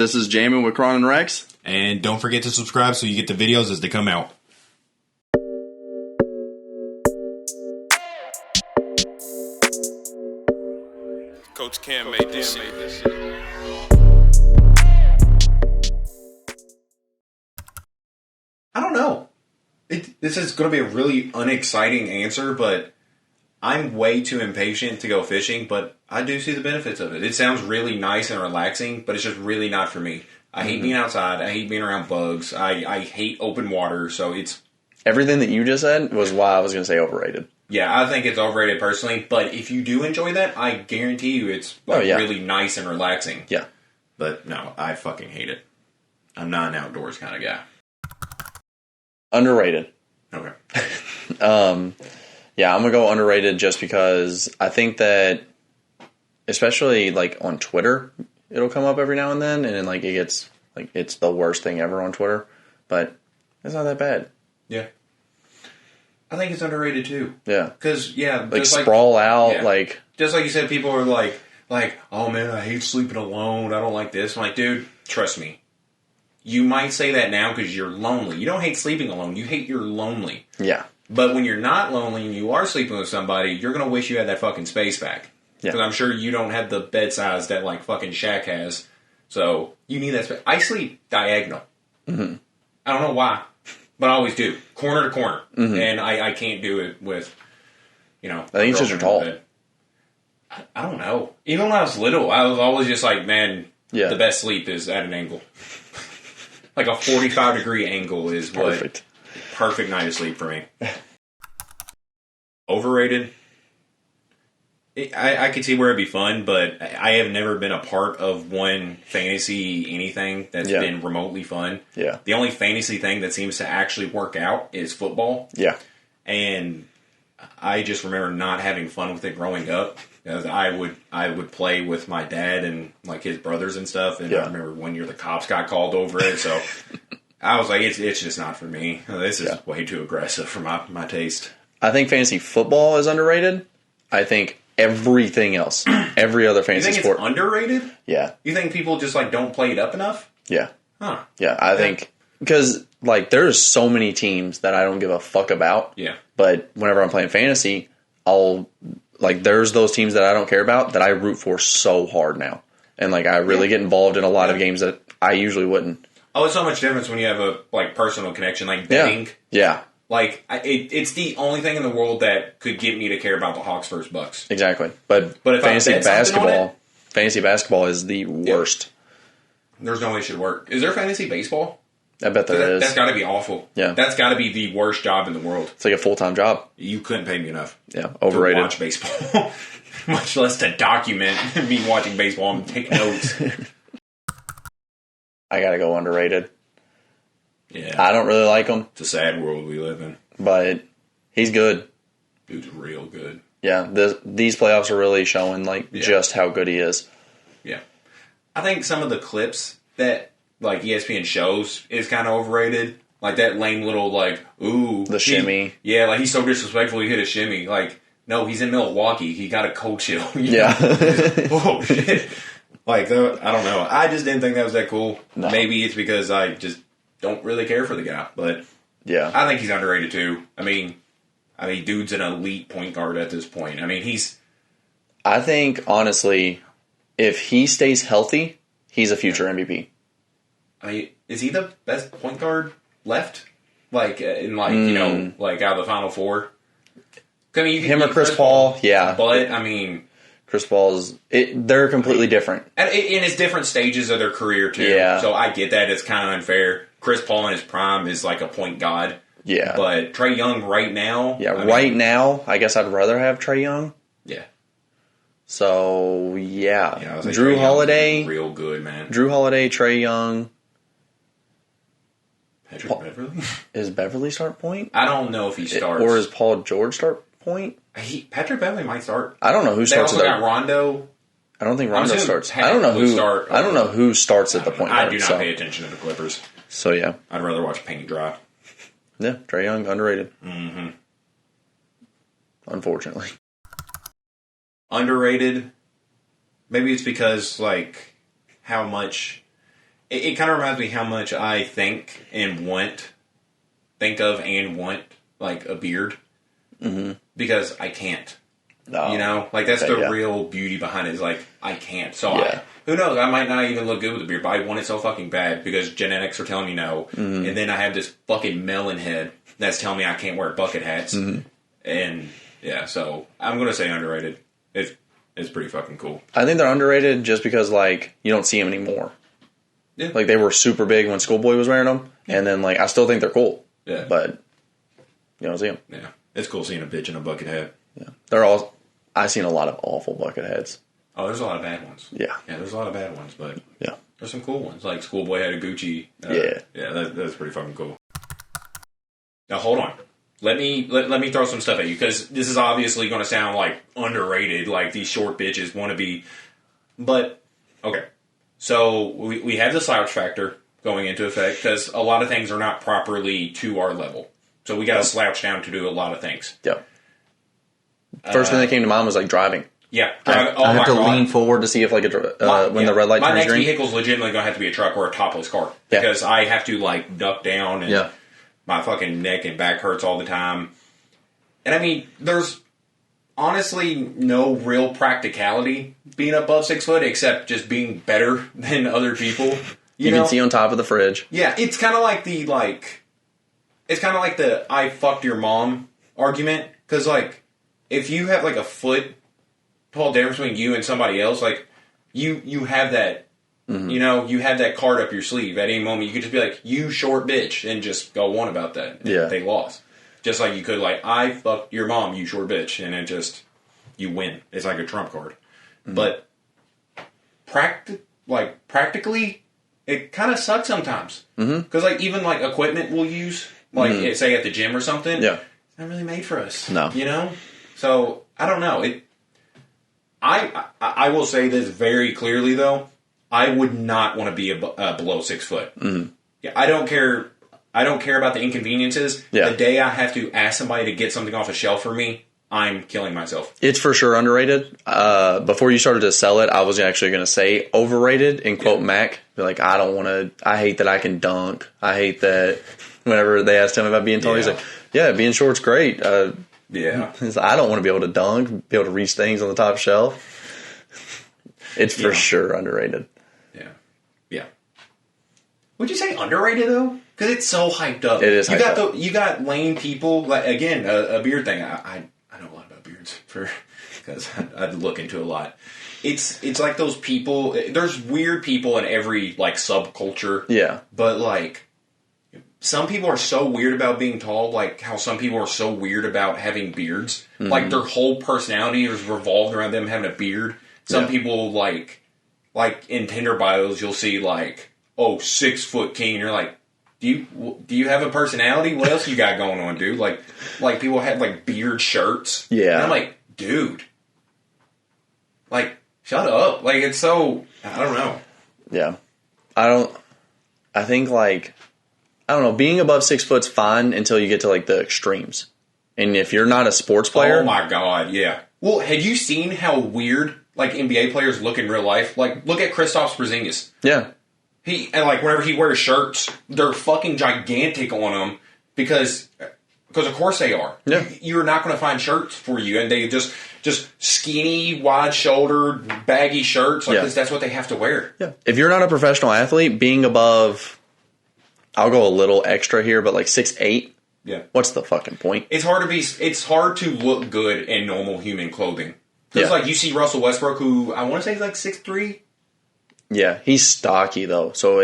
This is Jammin with Kron Rex. And don't forget to subscribe so you get the videos as they come out. Coach Cam made this shit. I don't know. This is going to be a really unexciting answer, but I'm way too impatient to go fishing, but I do see the benefits of it. It sounds really nice and relaxing, but it's just really not for me. I hate being outside. I hate being around bugs. I hate open water, so it's... Everything that you just said was why I was going to say overrated. Yeah, I think it's overrated personally, but if you do enjoy that, I guarantee you it's really nice and relaxing. Yeah. But no, I fucking hate it. I'm not an outdoors kind of guy. Underrated. Okay. Yeah, I'm going to go underrated just because I think that, especially like on Twitter, it'll come up every now and then, and then like it gets like it's the worst thing ever on Twitter, but it's not that bad. Yeah. I think it's underrated too. Yeah. Because, like sprawl out, like... Just like you said, people are like, oh man, I hate sleeping alone, I don't like this. I'm like, dude, trust me. You might say that now because you're lonely. You don't hate sleeping alone, you hate you're lonely. Yeah. But when you're not lonely and you are sleeping with somebody, you're going to wish you had that fucking space back. Yeah. Because I'm sure you don't have the bed size that like fucking Shaq has. So you need that space. I sleep diagonal. Mm-hmm. I don't know why, but I always do. Corner to corner. Mm-hmm. And I can't do it with, I think it's just you're tall. I don't know. Even when I was little, I was always just like, man, the best sleep is at an angle. Like a 45-degree angle is perfect. Perfect night of sleep for me. Overrated. I could see where it'd be fun, but I have never been a part of one fantasy anything that's been remotely fun. Yeah. The only fantasy thing that seems to actually work out is football. Yeah. And I just remember not having fun with it growing up. Because I would play with my dad and like his brothers and stuff, and I remember one year the cops got called over it, so I was like, it's just not for me. This is way too aggressive for my taste. I think fantasy football is underrated. I think everything else, every other fantasy sport. It's underrated? Yeah. You think people just like don't play it up enough? Yeah. Huh. Yeah, I think because like there's so many teams that I don't give a fuck about. Yeah. But whenever I'm playing fantasy, there's those teams that I don't care about that I root for so hard now. And, I really get involved in a lot of games that I usually wouldn't. Oh, it's so much difference when you have a, personal connection, like betting. Yeah. It's the only thing in the world that could get me to care about the Hawks versus Bucks. Exactly. But if fantasy basketball is the worst. There's no way it should work. Is there fantasy baseball? I bet there is. That's got to be awful. Yeah. That's got to be the worst job in the world. It's like a full-time job. You couldn't pay me enough. Yeah, overrated. To watch baseball. Much less to document me watching baseball and take notes. I got to go underrated. Yeah. I don't really like him. It's a sad world we live in. But he's good. Dude's real good. Yeah, these playoffs are really showing, just how good he is. Yeah. I think some of the clips that ESPN shows is kind of overrated. Like that lame little the shimmy. Yeah, he's so disrespectful he hit a shimmy. No, he's in Milwaukee. He got a cold chill. Yeah. Oh shit. I don't know. I just didn't think that was that cool. No. Maybe it's because I just don't really care for the guy, but yeah, I think he's underrated too. I mean, dude's an elite point guard at this point. I think honestly, if he stays healthy, he's a future MVP. Is he the best point guard left? Out of the Final Four? Him or Chris Paul, yeah. But, Chris Paul's... they're completely different. In his different stages of their career, too. Yeah. So I get that. It's kind of unfair. Chris Paul in his prime is like a point god. Yeah. But Trae Young right now... Yeah, now, I guess I'd rather have Trae Young. Yeah. So, yeah. Drew Holiday... Real good, man. Drew Holiday, Trae Young... Patrick Beverly? Is Beverly start point? I don't know if he starts. Or is Paul George start point? Patrick Beverly might start. I don't know who starts. They also got Rondo. I don't think Rondo starts. I don't know who starts at the point guard. I do not pay attention to the Clippers. So yeah, I'd rather watch paint dry. Yeah, Trae Young underrated. Mm-hmm. Unfortunately, underrated. Maybe it's because how much it kind of reminds me how much I think of and want like a beard, because I can't. No. You know, like that's the real beauty behind it. Is like I can't. So who knows? I might not even look good with a beard, but I want it so fucking bad because genetics are telling me no, and then I have this fucking melon head that's telling me I can't wear bucket hats, and yeah. So I'm gonna say underrated. It's pretty fucking cool. I think they're underrated just because like you don't see them anymore. Yeah. Like they were super big when Schoolboy was wearing them, and then like I still think they're cool. Yeah. But you don't see them. Yeah, it's cool seeing a bitch in a bucket hat. Yeah, I've seen a lot of awful bucket heads. Oh, there's a lot of bad ones. Yeah, there's a lot of bad ones, but yeah, there's some cool ones. Like Schoolboy had a Gucci. That's pretty fucking cool. Now hold on, let me throw some stuff at you because this is obviously going to sound like underrated, like these short bitches want to be. But okay, so we have the slouch factor going into effect because a lot of things are not properly to our level, so we got to slouch down to do a lot of things. Yeah. First thing that came to mind was like driving. Yeah, I have to lean forward to see if like when the red light turns green. My next vehicle is legitimately going to have to be a truck or a topless car because I have to like duck down and my fucking neck and back hurts all the time. And I mean, there's honestly no real practicality being above 6 foot except just being better than other people. You know? Can see on top of the fridge. Yeah, it's kind of like the I fucked your mom argument because like if you have like a foot tall difference between you and somebody else, like you have that, you know, you have that card up your sleeve at any moment. You could just be like, you short bitch, and just go on about that. Yeah. They lost. Just like you could like, I fucked your mom, you short bitch, and then just, you win. It's like a trump card. But practically, it kind of sucks sometimes. Because like even like equipment we'll use, like say at the gym or something, it's not really made for us. No. You know? So, I don't know. I will say this very clearly, though. I would not want to be below 6 foot. Yeah, I don't care. I don't care about the inconveniences. Yeah. The day I have to ask somebody to get something off a shelf for me, I'm killing myself. It's for sure underrated. Before you started to sell it, I was actually going to say overrated and quote Mac. Be like, I don't want to. I hate that I can dunk. I hate that. Whenever they asked him about being tall, he's like, "Yeah, being short's great." Yeah. I don't want to be able to dunk, be able to reach things on the top shelf. It's for sure underrated. Yeah. Would you say underrated though? Because it's so hyped up. It is hyped up. You got lame people. Like again, a beard thing. I know a lot about beards because I'd look into a lot. It's like those people. There's weird people in every like subculture. Yeah. But like. Some people are so weird about being tall, like how some people are so weird about having beards. Like their whole personality is revolved around them having a beard. Some people like in Tinder bios, you'll see like, 6 foot king. And you're like, do you have a personality? What else you got going on, dude? Like people have like beard shirts. Yeah. And I'm like, dude, like shut up. Like it's so, I don't know. Yeah. I think like, I don't know, being above 6 foot's fine until you get to like the extremes. And if you're not a sports player. Oh my God, yeah. Well, had you seen how weird like NBA players look in real life? Like, look at Kristaps Porzingis. Yeah. And like whenever he wears shirts, they're fucking gigantic on him because of course they are. Yeah. You're not going to find shirts for you, and they just skinny, wide-shouldered, baggy shirts. Like that's what they have to wear. Yeah. If you're not a professional athlete, being above. I'll go a little extra here, but like 6'8". Yeah. What's the fucking point? It's hard to look good in normal human clothing. Because like you see Russell Westbrook, who I want to say is like 6'3". Yeah, he's stocky though. So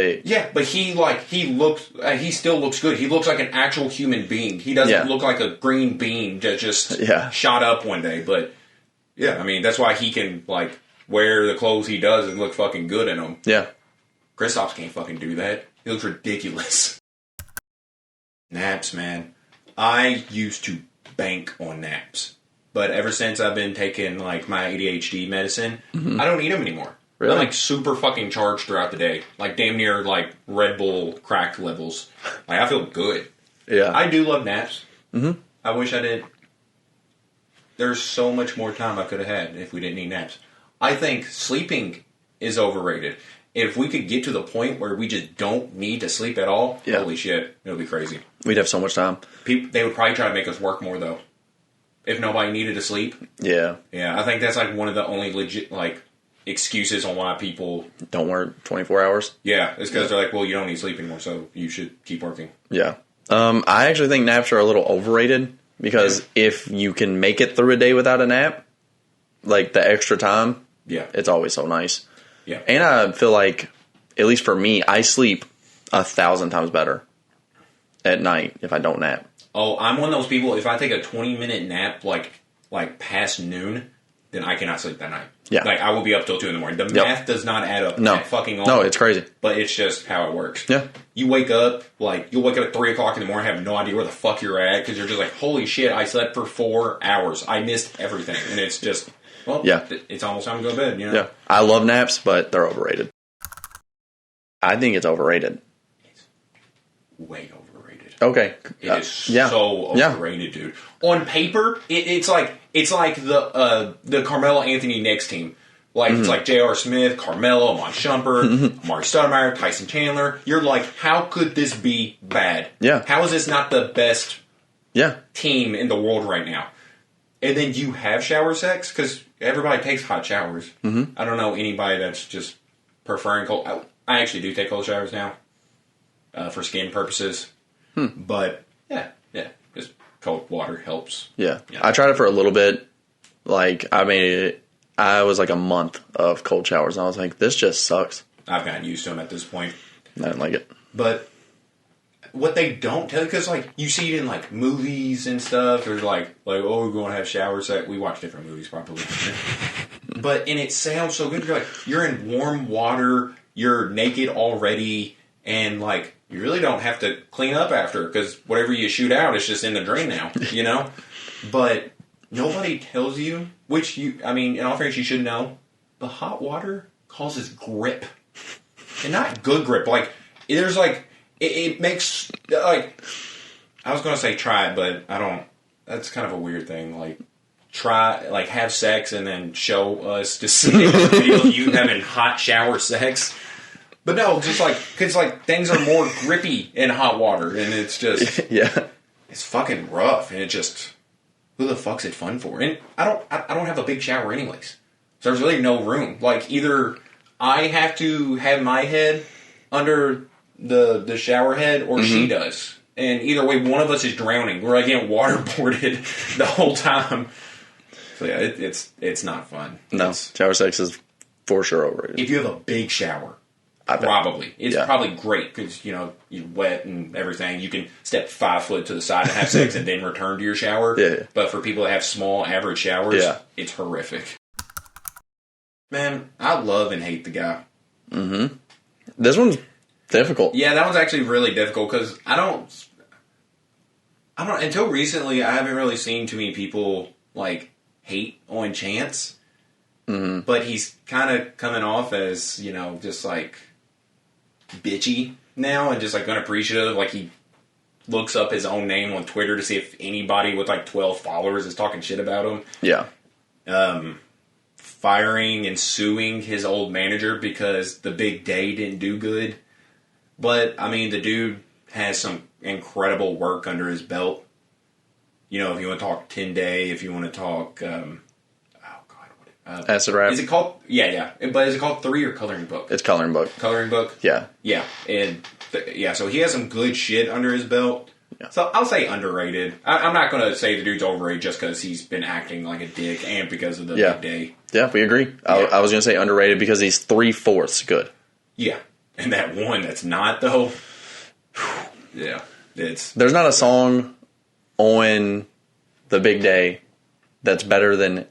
but he still looks good. He looks like an actual human being. He doesn't look like a green bean that just shot up one day. But yeah, I mean that's why he can like wear the clothes he does and look fucking good in them. Yeah. Kristaps can't fucking do that. He looks ridiculous. Naps, man. I used to bank on naps. But ever since I've been taking like my ADHD medicine, I don't need them anymore. Really? I'm like super fucking charged throughout the day. Like damn near like Red Bull cracked levels. Like I feel good. Yeah. I do love naps. Mm-hmm. I wish I did. There's so much more time I could have had if we didn't need naps. I think sleeping is overrated. if we could get to the point where we just don't need to sleep at all, Yeah. holy shit, it'll be crazy. We'd have so much time. They would probably try to make us work more, though. If nobody needed to sleep. Yeah. Yeah, I think that's like one of the only legit, like, excuses on why people... Don't work 24 hours. Yeah, it's because they're like, well, you don't need sleep anymore, so you should keep working. Yeah. I actually think naps are a little overrated because if you can make it through a day without a nap, like the extra time, it's always so nice. Yeah. And I feel like, at least for me, I sleep 1,000 times better at night if I don't nap. Oh, I'm one of those people, if I take a 20-minute nap, like past noon, then I cannot sleep that night. Yeah. Like, I will be up till 2 in the morning. The math does not add up at fucking all. No, it's crazy. But it's just how it works. Yeah. You wake up, like, you'll wake up at 3 o'clock in the morning, have no idea where the fuck you're at, because you're just like, holy shit, I slept for 4 hours. I missed everything. And it's just, well, it's almost time to go to bed, you know? Yeah. I love naps, but they're overrated. I think it's overrated. It's way overrated. Okay. It is so overrated, dude. On paper, it's like the Carmelo Anthony Knicks team. Like, it's like J.R. Smith, Carmelo, Amon Shumpert, Amari Stoudemire, Tyson Chandler. You're like, how could this be bad? Yeah. How is this not the best Yeah. team in the world right now? And then you have shower sex? Because everybody takes hot showers. Mm-hmm. I don't know anybody that's just preferring cold. I actually do take cold showers now for skin purposes. But, yeah, just cold water helps. Yeah. I tried it for a little bit. Like, I was like a month of cold showers, and I was like, this just sucks. I've gotten used to them at this point. I didn't like it. But what they don't tell you, because, like, you see it in, like, movies and stuff. There's, like oh, we're going to have shower sex. We watch different movies, probably. And it sounds so good. You're like, you're in warm water. You're naked already. And, like, you really don't have to clean up after, because whatever you shoot out is just in the drain now, you know? But nobody tells you, which in all fairness, you should know, but hot water causes grip. And not good grip. Like, there's, like, it makes, like, I was going to say try it, but I don't, that's kind of a weird thing. Like, try, like, have sex and then show us to see the video of you having hot shower sex. But no, just like, because like things are more grippy in hot water, and it's just it's fucking rough, and it just, who the fuck's it fun for? And I don't have a big shower anyways, so there's really no room. Like, either I have to have my head under the shower head, or she does, and either way, one of us is drowning. We're like getting waterboarded the whole time. So yeah, it's not fun. No, shower sex is for sure overrated. If you have a big shower. Probably. It's probably great because, you're wet and everything. You can step 5 foot to the side and have sex and then return to your shower. Yeah. But for people that have small, average showers, it's horrific. Man, I love and hate the guy. Mm-hmm. This one's difficult. Yeah, that one's actually really difficult because I don't, until recently, I haven't really seen too many people, like, hate on Chance. Mm-hmm. But he's kind of coming off as, just like bitchy now and just like unappreciative. Like, he looks up his own name on Twitter to see if anybody with like 12 followers is talking shit about him. Yeah. Firing and suing his old manager because the big day didn't do good. But, the dude has some incredible work under his belt. If you want to talk 10 Day, if you want to talk... Acid Rap. Is it called? Yeah. But is it called 3 or Coloring Book? It's Coloring Book. Coloring Book? Yeah. Yeah. And, so he has some good shit under his belt. Yeah. So I'll say underrated. I'm not going to say the dude's overrated just because he's been acting like a dick and because of the big day. Yeah, we agree. I was going to say underrated because he's 3/4 good. Yeah. And that one that's not, though. Yeah. There's not a song on the big day that's better than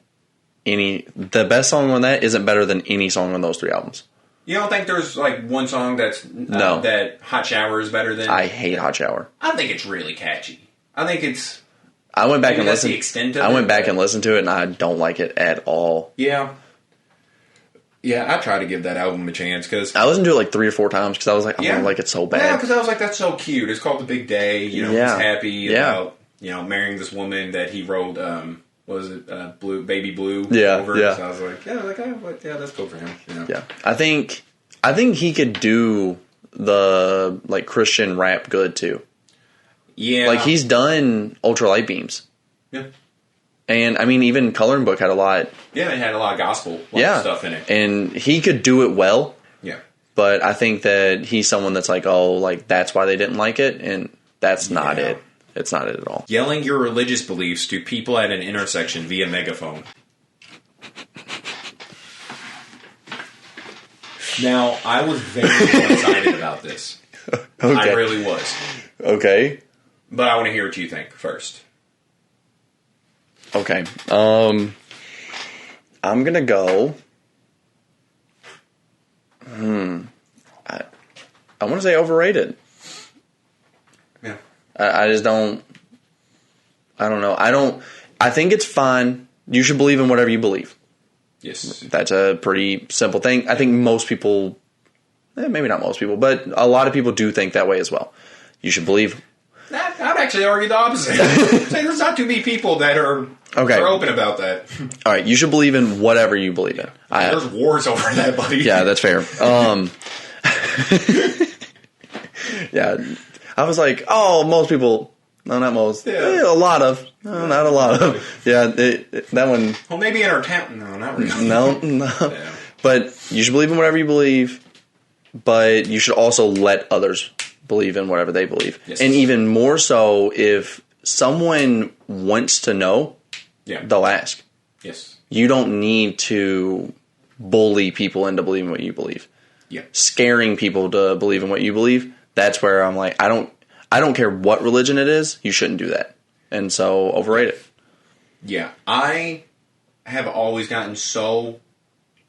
the best song on that isn't better than any song on those 3 albums. You don't think there's like one song that's that Hot Shower is better than? I hate Hot Shower. I think it's really catchy. I think it's. I went back and listened. The extent of I went back and listened to it, and I don't like it at all. Yeah. Yeah, I try to give that album a chance because I listened to it like 3 or 4 times because I was like, I don't like it so bad. Yeah, because I was like, that's so cute. It's called The Big Day. He's happy about marrying this woman that he wrote. Was it Baby Blue? Yeah, over. yeah. So I was like, that's cool for him. Yeah, I think I think he could do the like Christian rap good too. Yeah. Like he's done ultralight beams. Yeah. And I mean, even Coloring Book had a lot. Yeah, it had a lot of gospel stuff in it. And he could do it well. Yeah. But I think that he's someone that's like, oh, like that's why they didn't like it, and that's not it. It's not it at all. Yelling your religious beliefs to people at an intersection via megaphone. Now, I was very excited about this. Okay. I really was. Okay. But I want to hear what you think first. Okay. I'm gonna go. I want to say overrated. Yeah. I just don't. I don't know. I think it's fine. You should believe in whatever you believe. Yes. That's a pretty simple thing. I think most people, maybe not most people, but a lot of people do think that way as well. You should believe. I'd actually argue the opposite. There's not too many people that are open about that. All right, you should believe in whatever you believe in. There's wars over that, buddy. Yeah, that's fair. Yeah, I was like, oh, most people. No, not most. Yeah. A lot of. No, not a lot of. Yeah, that one. Well, maybe in our town. No, not really. No. Yeah. But you should believe in whatever you believe, but you should also let others believe in whatever they believe. Yes. And even more so, if someone wants to know, they'll ask. Yes. You don't need to bully people into believing what you believe. Yeah. Scaring people to believe in what you believe, that's where I'm like, I don't care what religion it is, you shouldn't do that. And so, overrated. Yeah. I have always gotten so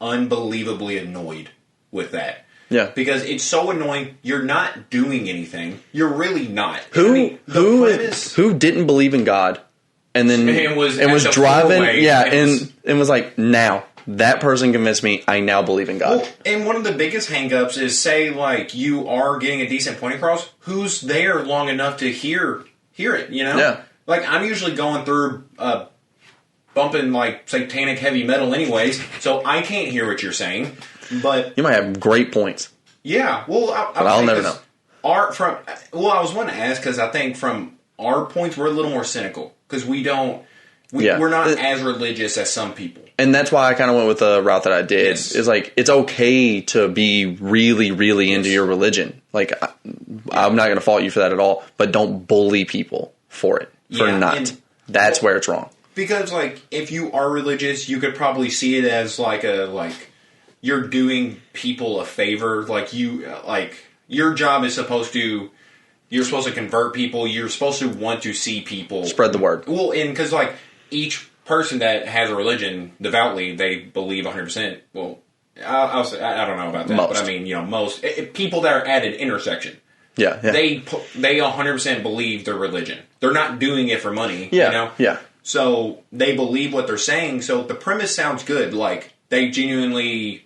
unbelievably annoyed with that. Yeah. Because it's so annoying. You're not doing anything. You're really not. Who didn't believe in God and then and was driving and was like, now that person convinced me I now believe in God. Well, and one of the biggest hangups is, say, like, you are getting a decent point across, who's there long enough to hear it, you know? Yeah. Like, I'm usually going through bumping, like, satanic heavy metal anyways, so I can't hear what you're saying. But you might have great points. Yeah, well, I'll never know. I was wanting to ask because I think from our points we're a little more cynical because we're not as religious as some people, and that's why I kind of went with the route that I did. Yes. Is like it's okay to be really, really into your religion. Like I'm not going to fault you for that at all, but don't bully people for it That's where it's wrong. Because like if you are religious, you could probably see it as you're doing people a favor. Like your job is you're supposed to convert people. You're supposed to want to see people spread the word. Well, and because each person that has a religion devoutly, they believe 100%. Well, I don't know about that, but I mean, most people that are at an intersection. Yeah. They 100% believe their religion. They're not doing it for money. Yeah. Yeah. So they believe what they're saying. So the premise sounds good. Like they genuinely,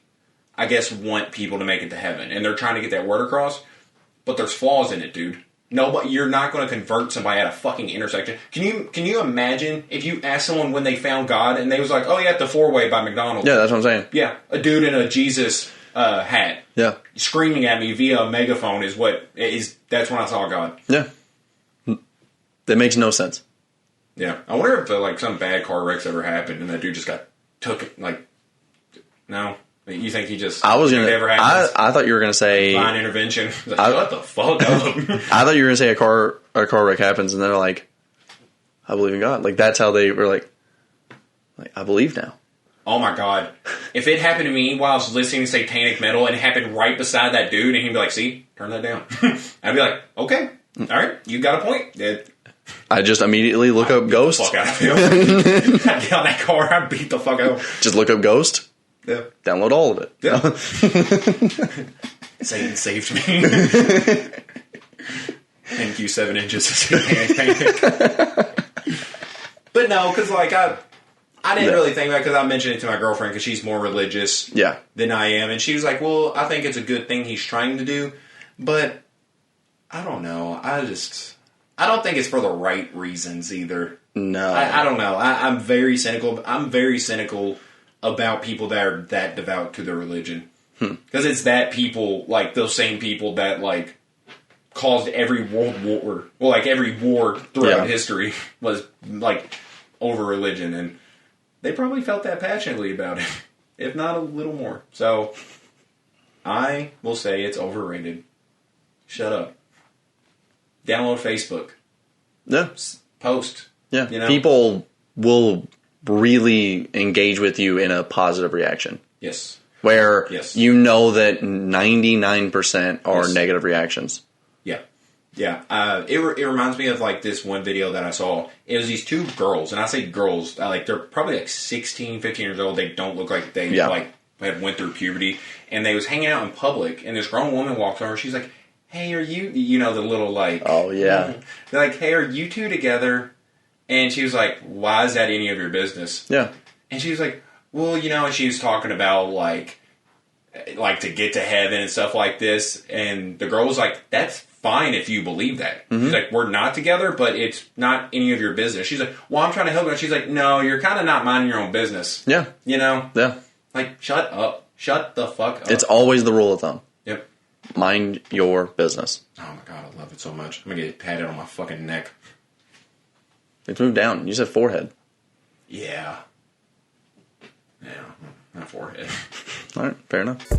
I guess, want people to make it to heaven, and they're trying to get that word across. But there's flaws in it, dude. No, but you're not going to convert somebody at a fucking intersection. Can you imagine if you asked someone when they found God and they was like, oh yeah, the 4-way by McDonald's. Yeah, that's what I'm saying. Yeah, a dude in a Jesus hat. Yeah, screaming at me via a megaphone that's when I saw God. Yeah, that makes no sense. Yeah, I wonder if some bad car wrecks ever happened and that dude just got no. You think he just? I thought you were gonna say divine intervention. Shut the fuck up. I thought you were gonna say a car wreck happens and they're like, I believe in God. Like that's how they were like I believe now. Oh my god! If it happened to me while I was listening to satanic metal and it happened right beside that dude and he'd be like, "See, turn that down," I'd be like, "Okay, all right, you got a point." I just immediately look up Ghost. Fuck out of him. I'd get on that car. I'd beat the fuck out of him. Just look up Ghost. Yeah. Download all of it. Yeah. Satan saved me. Thank you, 7 inches of satanic panic. But no, because I didn't really think about it because I mentioned it to my girlfriend because she's more religious than I am. And she was like, well, I think it's a good thing he's trying to do. But I don't know. I don't think it's for the right reasons either. No. I don't know. I'm very cynical. I'm very cynical about people that are that devout to their religion. Because it's that people, like, those same people that, like, caused every world war, well, like, every war throughout history was, like, over religion, and they probably felt that passionately about it, if not a little more. So, I will say it's overrated. Shut up. Download Facebook. Yeah. Post. Yeah. You know? People will really engage with you in a positive reaction. Yes. Where you know that 99% are negative reactions. Yeah. Yeah. It reminds me of, like, this one video that I saw. It was these two girls, and I say girls, like, they're probably, like, 16, 15 years old. They don't look like they, like, have went through puberty. And they was hanging out in public, and this grown woman walks over, she's like, hey, are you, you know, the little, like... Oh, yeah. They're like, hey, are you two together? And she was like, why is that any of your business? Yeah. And she was like, well, you know, and she was talking about, like to get to heaven and stuff like this. And the girl was like, that's fine if you believe that. Mm-hmm. She's like, we're not together, but it's not any of your business. She's like, well, I'm trying to help you. And she's like, no, you're kind of not minding your own business. Yeah. You know? Yeah. Like, shut up. Shut the fuck up. It's always the rule of thumb. Yep. Mind your business. Oh my god, I love it so much. I'm gonna get it patted on my fucking neck. It's moved down. You said forehead. Yeah. Yeah, not forehead. All right, fair enough.